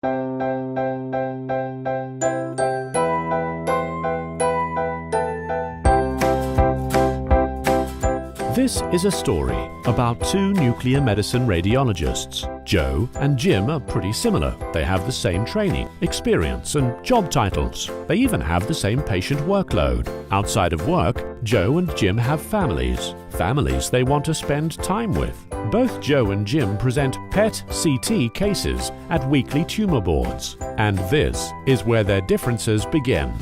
This is a story about two nuclear medicine radiologists. Joe and Jim are pretty similar. They have the same training, experience, and job titles. They even have the same patient workload. Outside of work, Joe and Jim have families. Families they want to spend time with. Both Joe and Jim present PET CT cases at weekly tumor boards. And this is where their differences begin.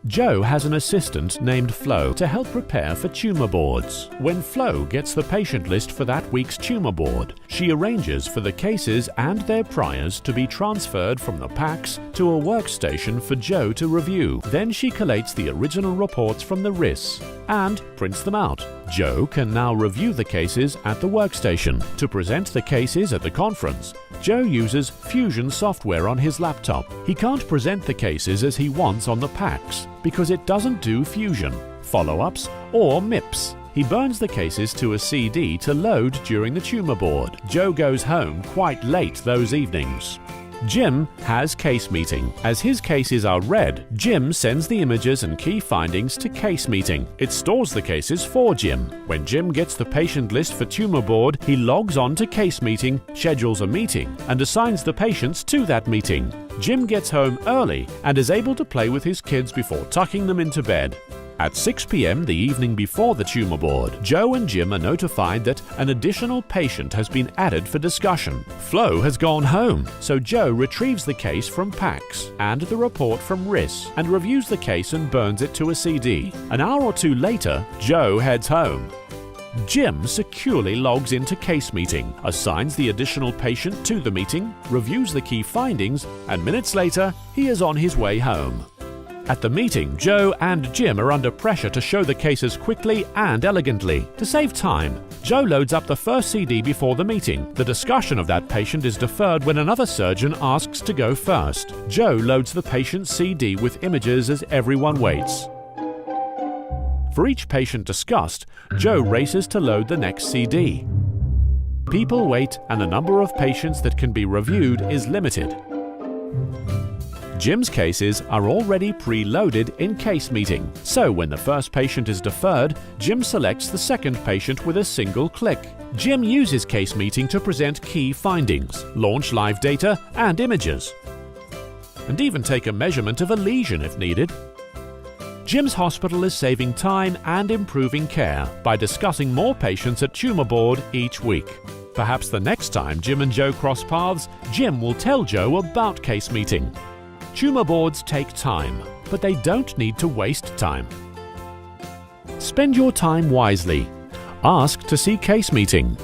Joe has an assistant named Flo to help prepare for tumor boards. When Flo gets the patient list for that week's tumor board, she arranges for the cases and their priors to be transferred from the PACS to a workstation for Joe to review. Then she collates the original reports from the RIS and prints them out. Joe can now review the cases at the workstation. To present the cases at the conference, Joe uses Fusion software on his laptop. He can't present the cases as he wants on the PACS because it doesn't do Fusion, follow-ups, or MIPS. He burns the cases to a CD to load during the tumor board. Joe goes home quite late those evenings. Jim has Casemeeting. As his cases are read, Jim sends the images and key findings to Casemeeting. It stores the cases for Jim. When Jim gets the patient list for tumor board, he logs on to Casemeeting, schedules a meeting, and assigns the patients to that meeting. Jim gets home early and is able to play with his kids before tucking them into bed. At 6 p.m. the evening before the tumor board, Joe and Jim are notified that an additional patient has been added for discussion. Flo has gone home, so Joe retrieves the case from PACS and the report from RIS and reviews the case and burns it to a CD. An hour or two later, Joe heads home. Jim securely logs into Casemeeting, assigns the additional patient to the meeting, reviews the key findings, and minutes later, he is on his way home. At the meeting, Joe and Jim are under pressure to show the cases quickly and elegantly. To save time, Joe loads up the first CD before the meeting. The discussion of that patient is deferred when another surgeon asks to go first. Joe loads the patient's CD with images as everyone waits. For each patient discussed, Joe races to load the next CD. People wait, and the number of patients that can be reviewed is limited. Jim's cases are already pre-loaded in Casemeeting, so when the first patient is deferred, Jim selects the second patient with a single click. Jim uses Casemeeting to present key findings, launch live data and images, and even take a measurement of a lesion if needed. Jim's hospital is saving time and improving care by discussing more patients at tumor board each week. Perhaps the next time Jim and Joe cross paths, Jim will tell Joe about Casemeeting. Tumor boards take time, but they don't need to waste time. Spend your time wisely. Ask to see Casemeeting.